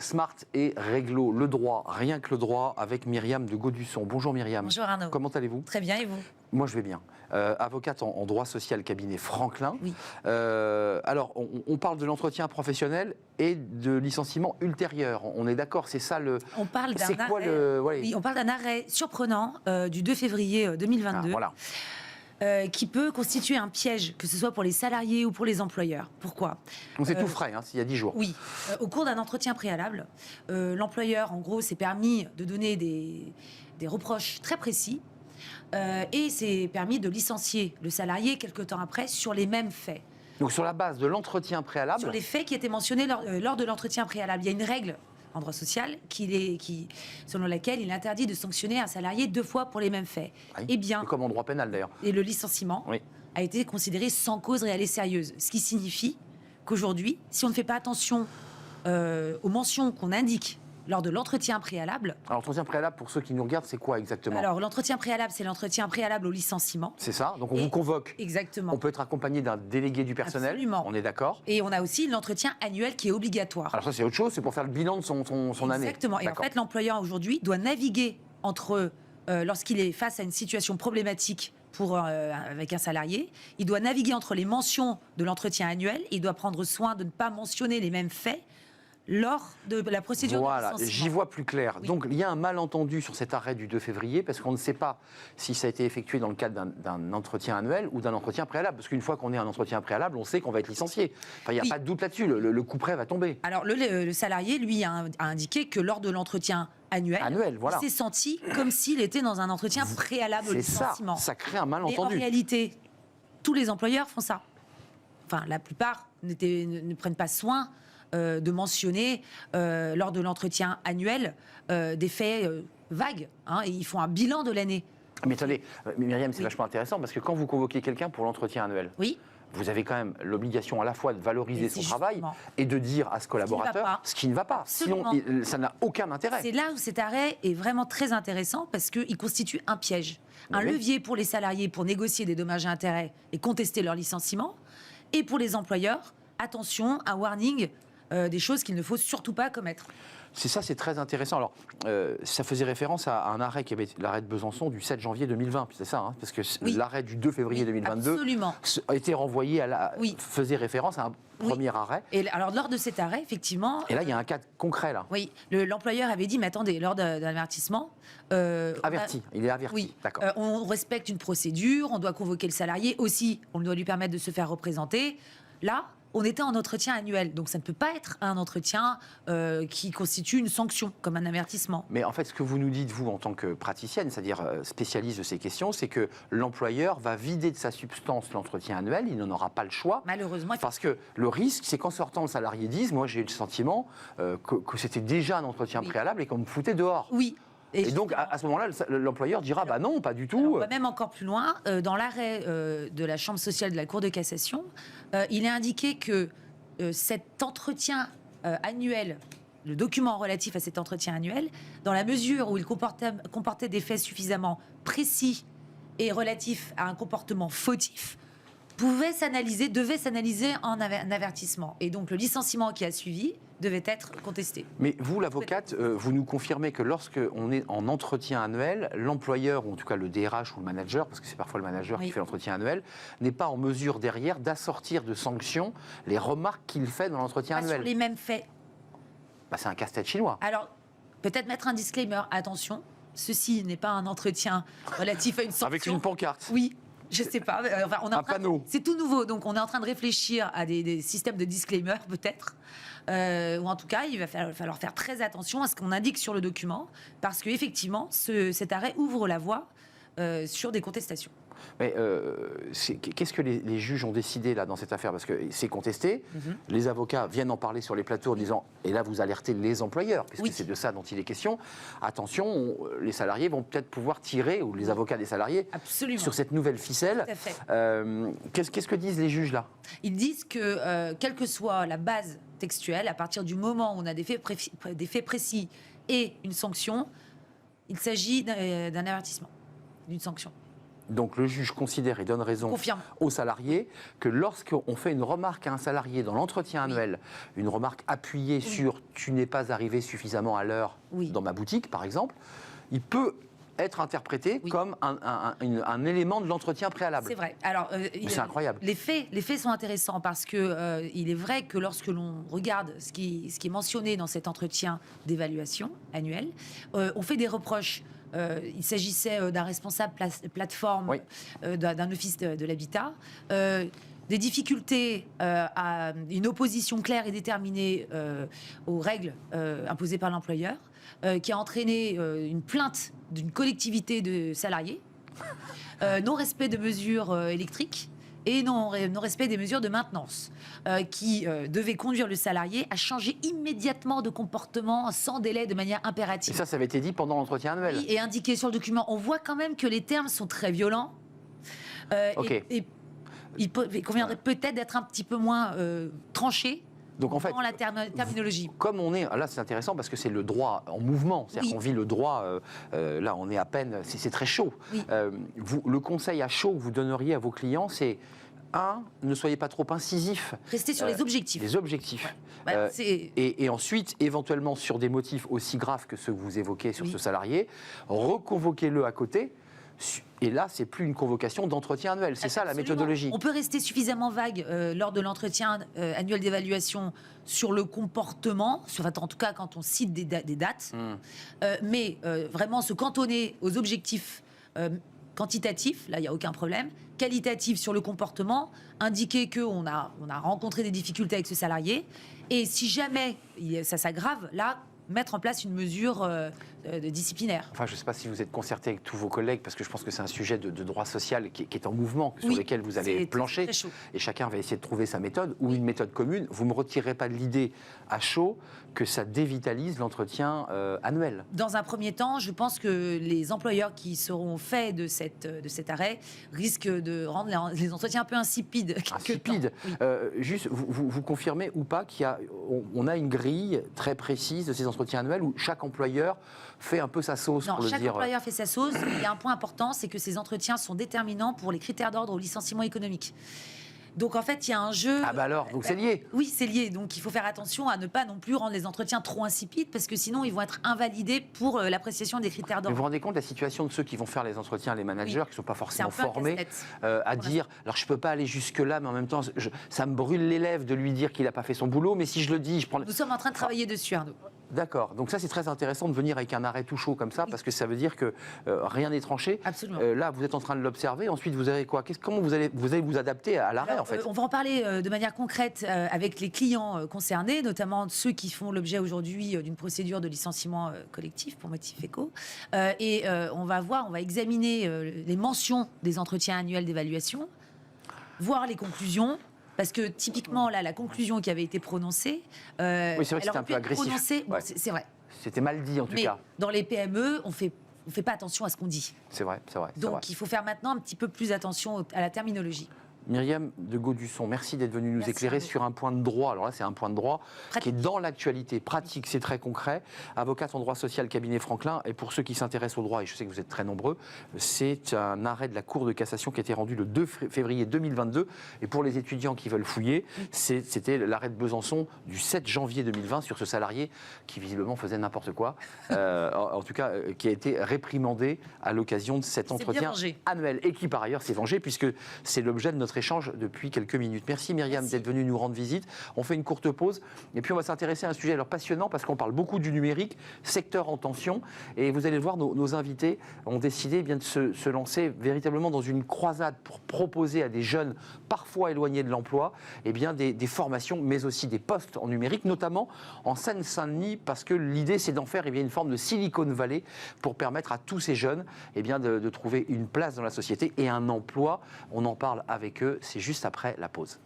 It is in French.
Smart et Réglo, le droit, rien que le droit, avec Myriam de Gaudusson. Bonjour Myriam. Bonjour Arnaud. Comment allez-vous? Très bien, et vous? Moi je vais bien. Avocate en droit social, cabinet Franklin. Oui. Alors, on parle de l'entretien professionnel et de licenciement ultérieur. On est d'accord, c'est ça le... On parle d'un C'est quoi arrêt, le... oui, on parle d'un arrêt surprenant du 2 février 2022. Voilà. Qui peut constituer un piège, que ce soit pour les salariés ou pour les employeurs. Pourquoi? Donc c'est tout frais, il y a 10 jours. Oui. Au cours d'un entretien préalable, l'employeur, en gros, s'est permis de donner des reproches très précis et s'est permis de licencier le salarié quelque temps après sur les mêmes faits. Donc sur la base de l'entretien préalable... Sur les faits qui étaient mentionnés lors de l'entretien préalable. Il y a une règle en droit social selon laquelle il est interdit de sanctionner un salarié 2 fois pour les mêmes faits. Oui, Eh bien, comme en droit pénal d'ailleurs. et le licenciement a été considéré sans cause réelle et sérieuse. Ce qui signifie qu'aujourd'hui, si on ne fait pas attention aux mentions qu'on indique lors de l'entretien préalable... Alors l'entretien préalable, pour ceux qui nous regardent, c'est quoi exactement? Alors l'entretien préalable, c'est l'entretien préalable au licenciement. C'est ça, donc on vous convoque. Exactement. On peut être accompagné d'un délégué du personnel. Absolument. On est d'accord. Et on a aussi l'entretien annuel qui est obligatoire. Alors ça c'est autre chose, c'est pour faire le bilan de son année. Exactement. Et en fait, l'employeur aujourd'hui doit naviguer entre, lorsqu'il est face à une situation problématique avec un salarié, il doit naviguer entre les mentions de l'entretien annuel et il doit prendre soin de ne pas mentionner les mêmes faits lors de la procédure de licenciement. J'y vois plus clair. Oui. Donc il y a un malentendu sur cet arrêt du 2 février parce qu'on ne sait pas si ça a été effectué dans le cadre d'un entretien annuel ou d'un entretien préalable. Parce qu'une fois qu'on est un entretien préalable, on sait qu'on va être licencié. Enfin, il n'y a pas de doute là-dessus, le coup près va tomber. Alors le salarié, lui, a indiqué que lors de l'entretien annuel, voilà. il s'est senti comme s'il était dans un entretien préalable au licenciement. Ça crée un malentendu. Et en réalité, tous les employeurs font ça. Enfin, la plupart ne prennent pas soin de mentionner lors de l'entretien annuel des faits vagues. Et ils font un bilan de l'année. Mais attendez, Myriam, c'est vachement intéressant parce que quand vous convoquez quelqu'un pour l'entretien annuel, vous avez quand même l'obligation à la fois de valoriser son travail et de dire à ce collaborateur ce qui ne va pas. Absolument. Sinon, ça n'a aucun intérêt. C'est là où cet arrêt est vraiment très intéressant parce qu'il constitue un piège, un levier pour les salariés pour négocier des dommages et intérêts et contester leur licenciement. Et pour les employeurs, attention, un warning, des choses qu'il ne faut surtout pas commettre. C'est ça, c'est très intéressant. Alors, ça faisait référence à un arrêt qui avait l'arrêt de Besançon du 7 janvier 2020, c'est ça, parce que l'arrêt du 2 février 2022 a été renvoyé faisait référence à un premier arrêt. Et alors, lors de cet arrêt, effectivement... Et là, il y a un cas concret, là. Oui, l'employeur avait dit, mais attendez, lors d'un avertissement... averti, il est averti, oui, d'accord. On respecte une procédure, on doit convoquer le salarié, aussi, on doit lui permettre de se faire représenter. Là... on était en entretien annuel, donc ça ne peut pas être un entretien qui constitue une sanction, comme un avertissement. Mais en fait, ce que vous nous dites, vous, en tant que praticienne, c'est-à-dire spécialiste de ces questions, c'est que l'employeur va vider de sa substance l'entretien annuel, il n'en aura pas le choix. Malheureusement. Parce que le risque, c'est qu'en sortant, le salarié dise, moi j'ai eu le sentiment que c'était déjà un entretien préalable et qu'on me foutait dehors. Oui. Et donc, à ce moment-là, l'employeur dira, bah non, pas du tout. Alors, on va même encore plus loin. Dans l'arrêt de la Chambre sociale de la Cour de cassation, il est indiqué que cet entretien annuel, le document relatif à cet entretien annuel, dans la mesure où il comportait des faits suffisamment précis et relatifs à un comportement fautif, devait s'analyser en un avertissement. Et donc, le licenciement qui a suivi devait être contesté. Mais vous, l'avocate, vous nous confirmez que lorsqu'on est en entretien annuel, l'employeur, ou en tout cas le DRH ou le manager, parce que c'est parfois le manager qui fait l'entretien annuel, n'est pas en mesure derrière d'assortir de sanctions les remarques qu'il fait dans l'entretien annuel. Sur les mêmes faits. Bah, c'est un casse-tête chinois. Alors, peut-être mettre un disclaimer. Attention, ceci n'est pas un entretien relatif à une sanction. Avec une pancarte. Oui. Je sais pas. Enfin, un panneau. C'est tout nouveau, donc on est en train de réfléchir à des systèmes de disclaimer, peut-être. Ou en tout cas, il va falloir faire très attention à ce qu'on indique sur le document, parce qu'effectivement, cet arrêt ouvre la voie sur des contestations. Mais qu'est-ce que les juges ont décidé là dans cette affaire? Parce que c'est contesté, les avocats viennent en parler sur les plateaux en disant, et là vous alertez les employeurs, puisque c'est de ça dont il est question, attention, les salariés vont peut-être pouvoir tirer, ou les avocats des salariés, sur cette nouvelle ficelle. Tout à fait. Qu'est-ce que disent les juges là? Ils disent que, quelle que soit la base textuelle, à partir du moment où on a des faits précis et une sanction, il s'agit d'un avertissement, d'une sanction. Donc le juge considère et donne raison Confirme. aux salariés que lorsqu'on fait une remarque à un salarié dans l'entretien annuel, une remarque appuyée sur « tu n'es pas arrivé suffisamment à l'heure dans ma boutique » par exemple, il peut être interprété comme un élément de l'entretien préalable. C'est vrai. Alors, c'est incroyable. Les faits sont intéressants parce que il est vrai que lorsque l'on regarde ce qui est mentionné dans cet entretien d'évaluation annuel, on fait des reproches. Il s'agissait d'un responsable plateforme d'un office de l'habitat. Des difficultés à une opposition claire et déterminée aux règles imposées par l'employeur, qui a entraîné une plainte d'une collectivité de salariés, non-respect de mesures électriques et non-respect des mesures de maintenance, qui devait conduire le salarié à changer immédiatement de comportement sans délai, de manière impérative. Et ça avait été dit pendant l'entretien annuel. Oui, et indiqué sur le document. On voit quand même que les termes sont très violents. Et il conviendrait peut-être d'être un petit peu moins tranché. Donc en fait, dans la terminologie. Comme on est, là c'est intéressant parce que c'est le droit en mouvement, c'est-à-dire qu'on vit le droit, là on est à peine, c'est très chaud. Oui. Le conseil à chaud que vous donneriez à vos clients, c'est ne soyez pas trop incisif. Restez sur les objectifs. Les objectifs. Ouais. Et ensuite, éventuellement sur des motifs aussi graves que ceux que vous évoquez sur ce salarié, reconvoquez-le à côté. Et là, c'est plus une convocation d'entretien annuel. C'est ça la méthodologie. On peut rester suffisamment vague lors de l'entretien annuel d'évaluation sur le comportement, en tout cas quand on cite des dates, mais vraiment se cantonner aux objectifs quantitatifs, là il n'y a aucun problème, qualitatifs sur le comportement, indiquer qu'on a rencontré des difficultés avec ce salarié, et si jamais ça s'aggrave, là, mettre en place une mesure disciplinaire. Enfin, je ne sais pas si vous êtes concerté avec tous vos collègues, parce que je pense que c'est un sujet de droit social qui est en mouvement, sur lequel vous allez plancher, et chacun va essayer de trouver sa méthode, ou une méthode commune. Vous ne me retirerez pas de l'idée à chaud que ça dévitalise l'entretien annuel. Dans un premier temps, je pense que les employeurs qui seront faits de cet arrêt risquent de rendre les entretiens un peu insipides. Insipides. Juste, vous confirmez ou pas qu'on a une grille très précise de ces entretiens annuels où chaque employeur fait un peu sa sauce, non, pour le dire. Chaque employeur fait sa sauce. Il y a un point important, c'est que ces entretiens sont déterminants pour les critères d'ordre au licenciement économique. Donc en fait, il y a un jeu... Ah bah alors, donc c'est lié. Oui, c'est lié. Donc il faut faire attention à ne pas non plus rendre les entretiens trop insipides, parce que sinon ils vont être invalidés pour l'appréciation des critères d'ordre. Vous vous rendez compte de la situation de ceux qui vont faire les entretiens, les managers, qui ne sont pas forcément formés, à dire, alors je ne peux pas aller jusque-là, mais en même temps, ça me brûle les lèvres de lui dire qu'il n'a pas fait son boulot, mais si je le dis, je prends... Nous sommes en train de travailler dessus, Arnaud. D'accord. Donc ça, c'est très intéressant de venir avec un arrêt tout chaud comme ça, parce que ça veut dire que rien n'est tranché. Absolument. Là, vous êtes en train de l'observer. Ensuite, vous avez quoi? Comment vous allez vous adapter à l'arrêt, en fait? On va en parler de manière concrète avec les clients concernés, notamment ceux qui font l'objet aujourd'hui d'une procédure de licenciement collectif pour motif éco. On va examiner les mentions des entretiens annuels d'évaluation, voir les conclusions. Parce que typiquement, là, la conclusion qui avait été prononcée... oui, c'est vrai que c'était un peu agressif. C'est vrai. C'était mal dit, en tout cas. Mais dans les PME, on fait pas attention à ce qu'on dit. C'est vrai. Donc, il faut faire maintenant un petit peu plus attention à la terminologie. Myriam de Gaudusson, merci d'être venue nous éclairer sur un point de droit. Alors là, c'est un point de droit qui est dans l'actualité, pratique, c'est très concret. Avocate en droit social, cabinet Franklin. Et pour ceux qui s'intéressent au droit, et je sais que vous êtes très nombreux, c'est un arrêt de la Cour de cassation qui a été rendu le 2 février 2022. Et pour les étudiants qui veulent fouiller, c'était l'arrêt de Besançon du 7 janvier 2020 sur ce salarié qui visiblement faisait n'importe quoi. En tout cas, qui a été réprimandé à l'occasion de cet entretien annuel. Et qui par ailleurs s'est vengé, puisque c'est l'objet de notre échange depuis quelques minutes. Merci Myriam d'être venue nous rendre visite. On fait une courte pause et puis on va s'intéresser à un sujet alors passionnant parce qu'on parle beaucoup du numérique, secteur en tension, et vous allez le voir, nos invités ont décidé bien de se lancer véritablement dans une croisade pour proposer à des jeunes parfois éloignés de l'emploi des formations mais aussi des postes en numérique, notamment en Seine-Saint-Denis, parce que l'idée c'est d'en faire une forme de Silicon Valley pour permettre à tous ces jeunes de trouver une place dans la société et un emploi. On en parle avec eux, c'est juste après la pause.